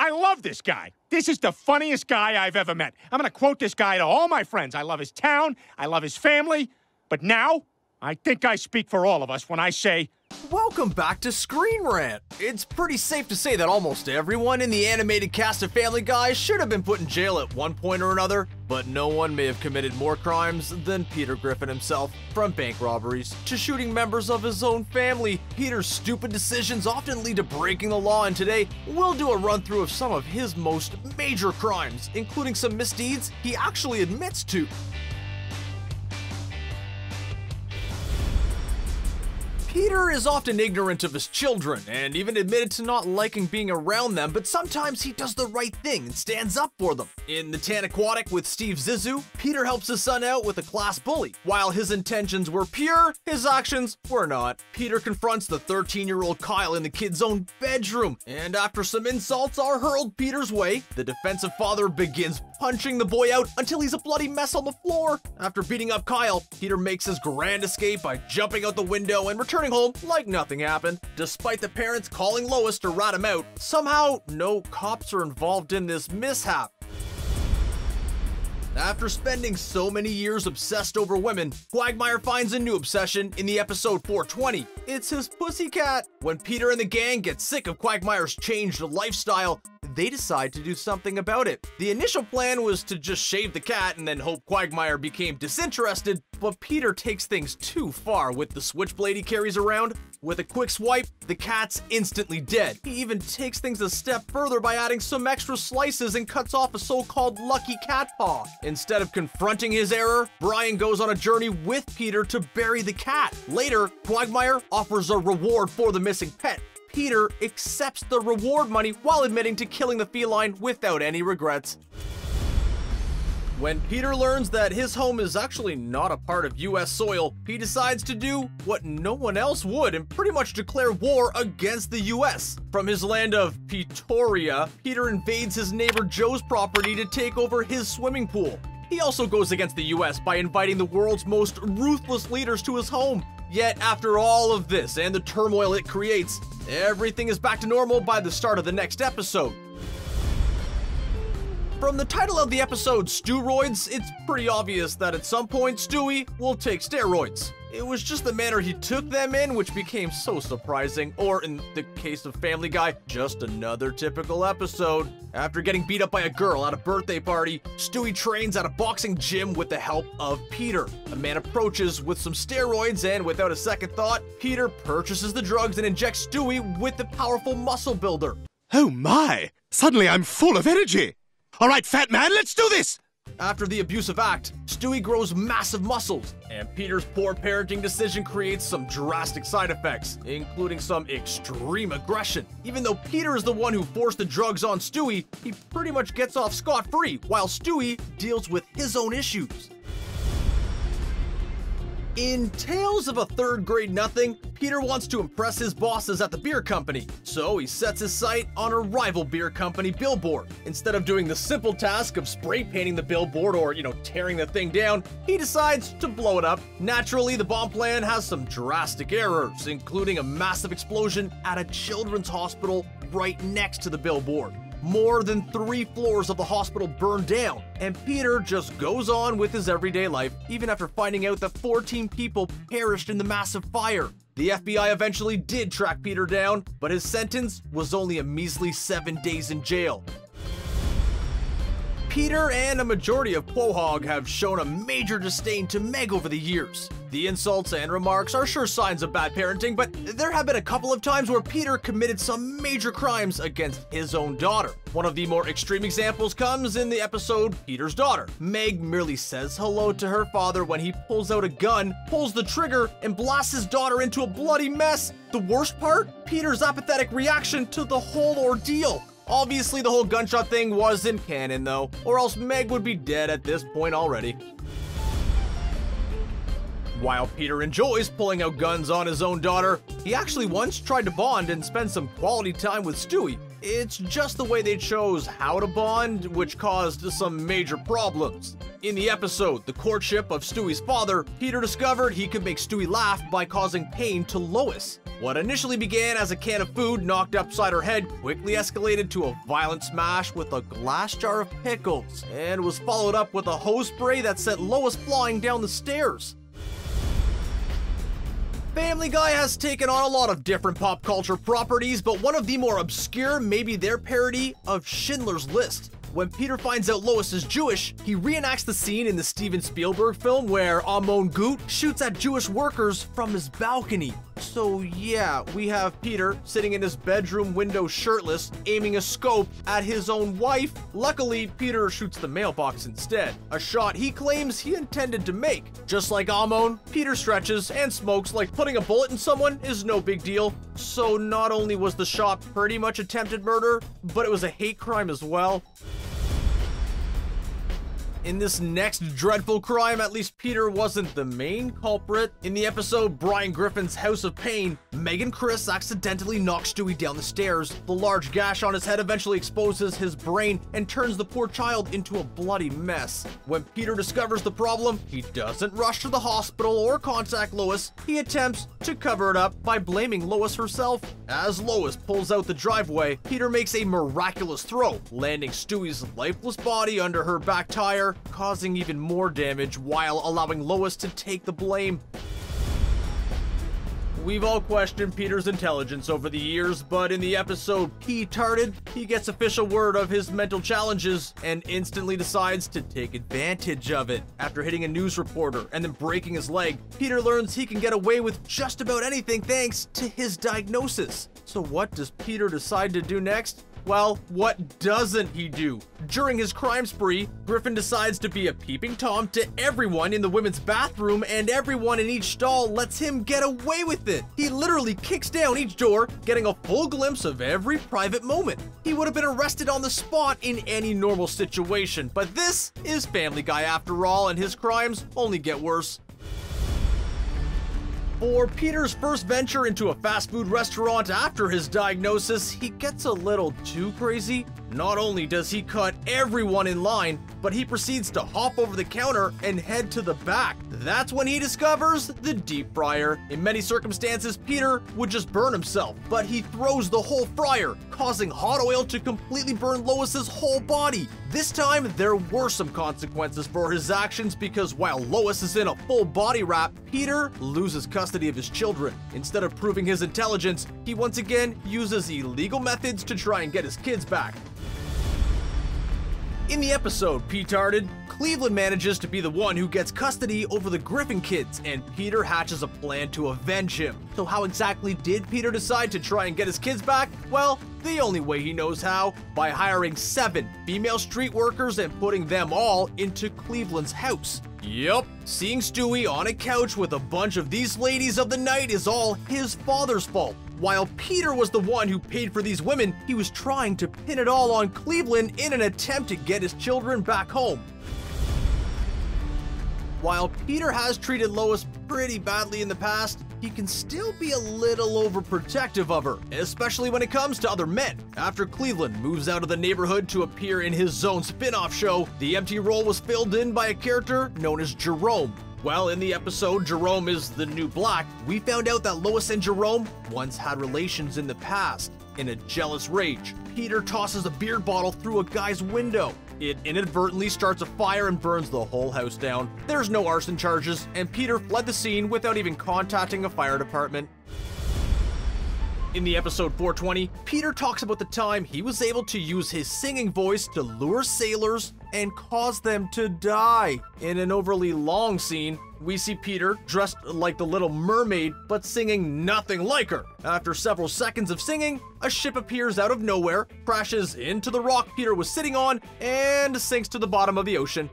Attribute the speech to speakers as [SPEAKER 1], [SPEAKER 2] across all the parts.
[SPEAKER 1] I love this guy. This is the funniest guy I've ever met. I'm going to quote this guy to all my friends. I love his town. I love his family. But now, I think I speak for all of us when I say,
[SPEAKER 2] welcome back to Screen Rant. It's pretty safe to say that almost everyone in the animated cast of Family Guy should have been put in jail at one point or another, but no one may have committed more crimes than Peter Griffin himself. From bank robberies to shooting members of his own family, Peter's stupid decisions often lead to breaking the law, and today we'll do a run-through of some of his most major crimes, including some misdeeds he actually admits to. Peter is often ignorant of his children, and even admitted to not liking being around them, but sometimes he does the right thing and stands up for them. In the Tan Aquatic with Steve Zissou, Peter helps his son out with a class bully. While his intentions were pure, his actions were not. Peter confronts the 13-year-old Kyle in the kid's own bedroom, and after some insults are hurled Peter's way, the defensive father begins punching the boy out until he's a bloody mess on the floor. After beating up Kyle, Peter makes his grand escape by jumping out the window and returning home like nothing happened. Despite the parents calling Lois to rat him out, somehow no cops are involved in this mishap. After spending so many years obsessed over women, Quagmire finds a new obsession in the episode 420. It's his pussycat. When Peter and the gang get sick of Quagmire's changed lifestyle, they decide to do something about it. The initial plan was to just shave the cat and then hope Quagmire became disinterested, but Peter takes things too far with the switchblade he carries around. With a quick swipe, the cat's instantly dead. He even takes things a step further by adding some extra slices and cuts off a so-called lucky cat paw. Instead of confronting his error, Brian goes on a journey with Peter to bury the cat. Later, Quagmire offers a reward for the missing pet. Peter accepts the reward money while admitting to killing the feline without any regrets. When Peter learns that his home is actually not a part of US soil, he decides to do what no one else would and pretty much declare war against the US. From his land of Petoria, Peter invades his neighbor Joe's property to take over his swimming pool. He also goes against the US by inviting the world's most ruthless leaders to his home. Yet after all of this and the turmoil it creates, everything is back to normal by the start of the next episode. From the title of the episode, Steroids, it's pretty obvious that at some point Stewie will take steroids. It was just the manner he took them in which became so surprising, or in the case of Family Guy, just another typical episode. After getting beat up by a girl at a birthday party, Stewie trains at a boxing gym with the help of Peter. A man approaches with some steroids and without a second thought, Peter purchases the drugs and injects Stewie with the powerful muscle builder.
[SPEAKER 3] Oh my! Suddenly I'm full of energy! All right, fat man, let's do this!
[SPEAKER 2] After the abusive act, Stewie grows massive muscles, and Peter's poor parenting decision creates some drastic side effects, including some extreme aggression. Even though Peter is the one who forced the drugs on Stewie, he pretty much gets off scot-free, while Stewie deals with his own issues. In Tales of a Third Grade Nothing, Peter wants to impress his bosses at the beer company, so he sets his sight on a rival beer company billboard. Instead of doing the simple task of spray painting the billboard or, tearing the thing down, he decides to blow it up. Naturally, the bomb plan has some drastic errors, including a massive explosion at a children's hospital right next to the billboard. More than 3 floors of the hospital burned down, and Peter just goes on with his everyday life, even after finding out that 14 people perished in the massive fire. The FBI eventually did track Peter down, but his sentence was only a measly 7 days in jail. Peter and a majority of Quahog have shown a major disdain to Meg over the years. The insults and remarks are sure signs of bad parenting, but there have been a couple of times where Peter committed some major crimes against his own daughter. One of the more extreme examples comes in the episode Peter's Daughter. Meg merely says hello to her father when he pulls out a gun, pulls the trigger, and blasts his daughter into a bloody mess. The worst part? Peter's apathetic reaction to the whole ordeal. Obviously, the whole gunshot thing wasn't canon though, or else Meg would be dead at this point already. While Peter enjoys pulling out guns on his own daughter, he actually once tried to bond and spend some quality time with Stewie. It's just the way they chose how to bond, which caused some major problems. In the episode, The Courtship of Stewie's father, Peter discovered he could make Stewie laugh by causing pain to Lois. What initially began as a can of food knocked upside her head quickly escalated to a violent smash with a glass jar of pickles, and was followed up with a hose spray that sent Lois flying down the stairs. Family Guy has taken on a lot of different pop culture properties, but one of the more obscure may be their parody of Schindler's List. When Peter finds out Lois is Jewish, he reenacts the scene in the Steven Spielberg film where Amon Gut shoots at Jewish workers from his balcony. So yeah, we have Peter sitting in his bedroom window shirtless, aiming a scope at his own wife. Luckily, Peter shoots the mailbox instead, a shot he claims he intended to make. Just like Amon, Peter stretches and smokes like putting a bullet in someone is no big deal. So not only was the shot pretty much attempted murder, but it was a hate crime as well. In this next dreadful crime, at least Peter wasn't the main culprit. In the episode Brian Griffin's House of Pain, Meg and Chris accidentally knock Stewie down the stairs. The large gash on his head eventually exposes his brain and turns the poor child into a bloody mess. When Peter discovers the problem, he doesn't rush to the hospital or contact Lois. He attempts to cover it up by blaming Lois herself. As Lois pulls out the driveway, Peter makes a miraculous throw, landing Stewie's lifeless body under her back tire, causing even more damage while allowing Lois to take the blame. We've all questioned Peter's intelligence over the years, but in the episode P-Tarded, he gets official word of his mental challenges and instantly decides to take advantage of it. After hitting a news reporter and then breaking his leg, Peter learns he can get away with just about anything thanks to his diagnosis. So what does Peter decide to do next? Well, what doesn't he do? During his crime spree, Griffin decides to be a peeping Tom to everyone in the women's bathroom, and everyone in each stall lets him get away with it. He literally kicks down each door, getting a full glimpse of every private moment. He would have been arrested on the spot in any normal situation, but this is Family Guy after all, and his crimes only get worse. For Peter's first venture into a fast food restaurant after his diagnosis, he gets a little too crazy. Not only does he cut everyone in line, but he proceeds to hop over the counter and head to the back. That's when he discovers the deep fryer. In many circumstances, Peter would just burn himself, but he throws the whole fryer, causing hot oil to completely burn Lois's whole body. This time, there were some consequences for his actions because while Lois is in a full body wrap, Peter loses custody of his children. Instead of proving his intelligence, he once again uses illegal methods to try and get his kids back. In the episode P-Tarded, Cleveland manages to be the one who gets custody over the Griffin kids, and Peter hatches a plan to avenge him. So how exactly did Peter decide to try and get his kids back? Well, the only way he knows how, by hiring 7 female street workers and putting them all into Cleveland's house. Yup, seeing Stewie on a couch with a bunch of these ladies of the night is all his father's fault. While Peter was the one who paid for these women, he was trying to pin it all on Cleveland in an attempt to get his children back home. While Peter has treated Lois pretty badly in the past, he can still be a little overprotective of her, especially when it comes to other men. After Cleveland moves out of the neighborhood to appear in his own spin-off show, the empty role was filled in by a character known as Jerome. Well, in the episode Jerome is the New Black, we found out that Lois and Jerome once had relations in the past. In a jealous rage, Peter tosses a beer bottle through a guy's window. It inadvertently starts a fire and burns the whole house down. There's no arson charges, and Peter fled the scene without even contacting a fire department. In the episode 420, Peter talks about the time he was able to use his singing voice to lure sailors and cause them to die. In an overly long scene, we see Peter dressed like the Little Mermaid, but singing nothing like her. After several seconds of singing, a ship appears out of nowhere, crashes into the rock Peter was sitting on, and sinks to the bottom of the ocean.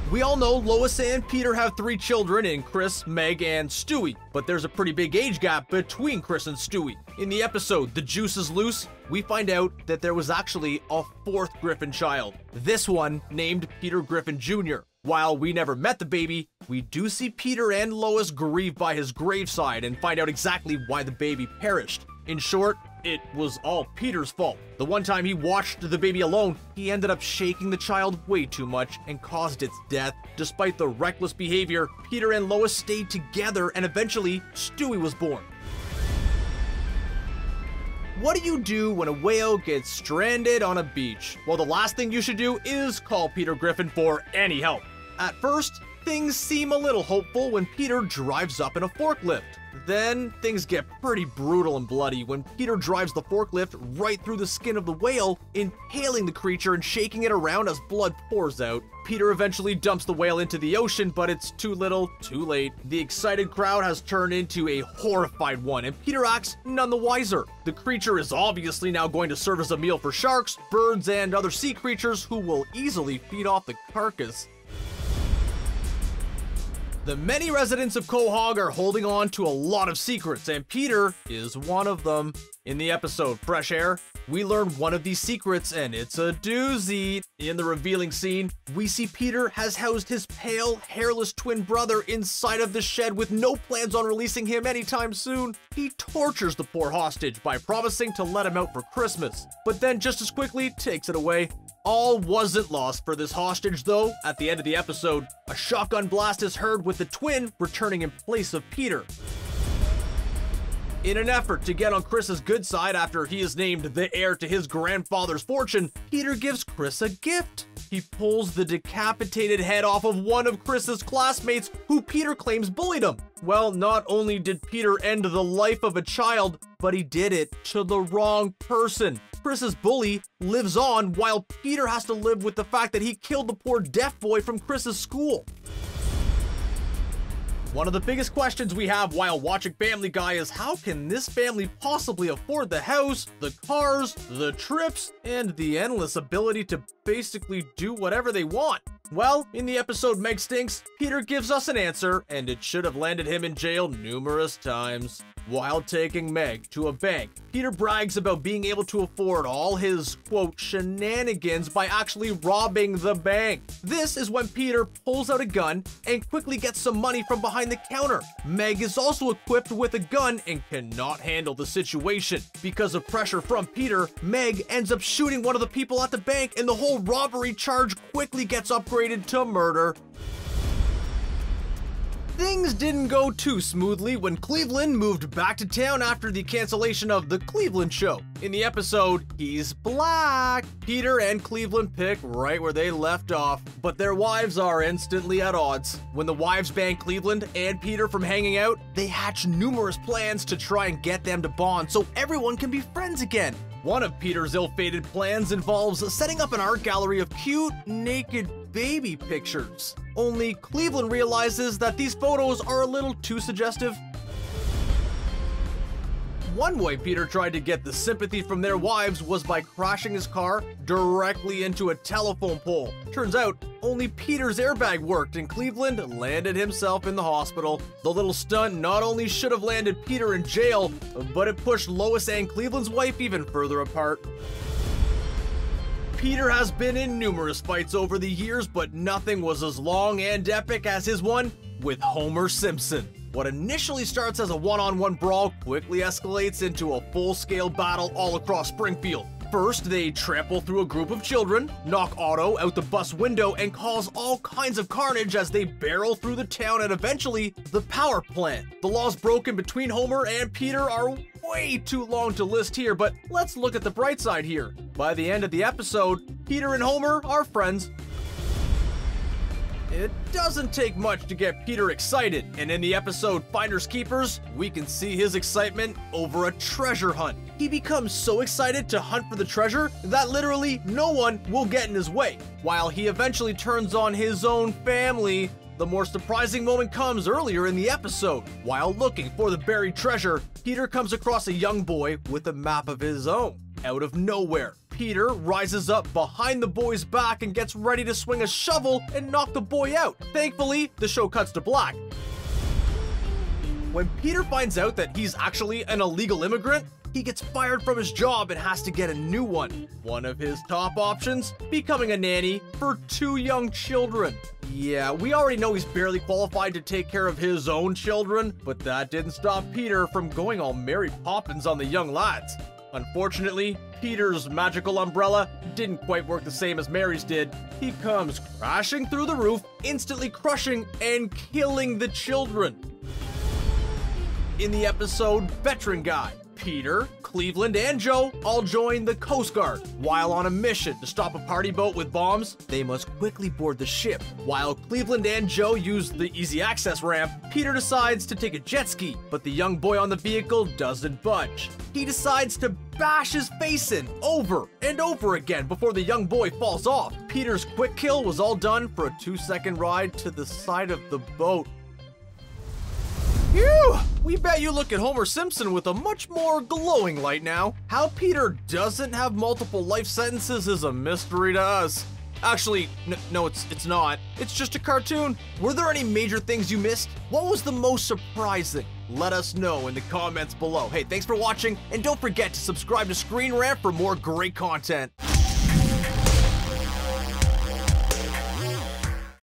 [SPEAKER 2] We all know Lois and Peter have 3 children in Chris, Meg, and Stewie, but there's a pretty big age gap between Chris and Stewie. In the episode The Juice is Loose, we find out that there was actually a 4th Griffin child, this one named Peter Griffin Jr. While we never met the baby, we do see Peter and Lois grieve by his graveside and find out exactly why the baby perished. In short, it was all Peter's fault. The one time he watched the baby alone, he ended up shaking the child way too much and caused its death. Despite the reckless behavior, Peter and Lois stayed together and eventually Stewie was born. What do you do when a whale gets stranded on a beach? Well, the last thing you should do is call Peter Griffin for any help. At first, things seem a little hopeful when Peter drives up in a forklift. Then, things get pretty brutal and bloody when Peter drives the forklift right through the skin of the whale, impaling the creature and shaking it around as blood pours out. Peter eventually dumps the whale into the ocean, but it's too little, too late. The excited crowd has turned into a horrified one, and Peter acts none the wiser. The creature is obviously now going to serve as a meal for sharks, birds, and other sea creatures who will easily feed off the carcass. The many residents of Quahog are holding on to a lot of secrets, and Peter is one of them. In the episode Fresh Air, we learn one of these secrets, and it's a doozy. In the revealing scene, we see Peter has housed his pale, hairless twin brother inside of the shed with no plans on releasing him anytime soon. He tortures the poor hostage by promising to let him out for Christmas, but then just as quickly takes it away. All wasn't lost for this hostage though. At the end of the episode, a shotgun blast is heard with the twin returning in place of Peter. In an effort to get on Chris's good side after he is named the heir to his grandfather's fortune, Peter gives Chris a gift. He pulls the decapitated head off of one of Chris's classmates who Peter claims bullied him. Well, not only did Peter end the life of a child, but he did it to the wrong person. Chris's bully lives on while Peter has to live with the fact that he killed the poor deaf boy from Chris's school. One of the biggest questions we have while watching Family Guy is how can this family possibly afford the house, the cars, the trips, and the endless ability to basically do whatever they want? Well, in the episode Meg Stinks, Peter gives us an answer, and it should have landed him in jail numerous times. While taking Meg to a bank, Peter brags about being able to afford all his, quote, shenanigans by actually robbing the bank. This is when Peter pulls out a gun and quickly gets some money from behind the counter. Meg is also equipped with a gun and cannot handle the situation. Because of pressure from Peter, Meg ends up shooting one of the people at the bank, and the whole robbery charge quickly gets upgraded to murder. Things didn't go too smoothly when Cleveland moved back to town after the cancellation of The Cleveland Show. In the episode, He's Black, Peter and Cleveland pick right where they left off, but their wives are instantly at odds. When the wives ban Cleveland and Peter from hanging out, they hatch numerous plans to try and get them to bond so everyone can be friends again. One of Peter's ill-fated plans involves setting up an art gallery of cute, naked baby pictures. Only Cleveland realizes that these photos are a little too suggestive. One way Peter tried to get the sympathy from their wives was by crashing his car directly into a telephone pole. Turns out, only Peter's airbag worked and Cleveland landed himself in the hospital. The little stunt not only should have landed Peter in jail, but it pushed Lois and Cleveland's wife even further apart. Peter has been in numerous fights over the years, but nothing was as long and epic as his one with Homer Simpson. What initially starts as a one-on-one brawl quickly escalates into a full-scale battle all across Springfield. First, they trample through a group of children, knock Otto out the bus window, and cause all kinds of carnage as they barrel through the town and eventually the power plant. The laws broken between Homer and Peter are way too long to list here, but let's look at the bright side here. By the end of the episode, Peter and Homer are friends. It doesn't take much to get Peter excited, and in the episode Finders Keepers, we can see his excitement over a treasure hunt. He becomes so excited to hunt for the treasure that literally no one will get in his way. While he eventually turns on his own family, the more surprising moment comes earlier in the episode. While looking for the buried treasure, Peter comes across a young boy with a map of his own. Out of nowhere, Peter rises up behind the boy's back and gets ready to swing a shovel and knock the boy out. Thankfully, the show cuts to black. When Peter finds out that he's actually an illegal immigrant, he gets fired from his job and has to get a new one. One of his top options, becoming a nanny for 2 young children. Yeah, we already know he's barely qualified to take care of his own children, but that didn't stop Peter from going all Mary Poppins on the young lads. Unfortunately, Peter's magical umbrella didn't quite work the same as Mary's did. He comes crashing through the roof, instantly crushing and killing the children. In the episode Veteran Guy, Peter, Cleveland, and Joe all join the Coast Guard. While on a mission to stop a party boat with bombs, they must quickly board the ship. While Cleveland and Joe use the easy access ramp, Peter decides to take a jet ski, but the young boy on the vehicle doesn't budge. He decides to bash his face in over and over again before the young boy falls off. Peter's quick kill was all done for a 2-second ride to the side of the boat. Phew! We bet you look at Homer Simpson with a much more glowing light now. How Peter doesn't have multiple life sentences is a mystery to us. Actually, no, it's not. It's just a cartoon. Were there any major things you missed? What was the most surprising? Let us know in the comments below. Hey, thanks for watching, and don't forget to subscribe to Screen Rant for more great content.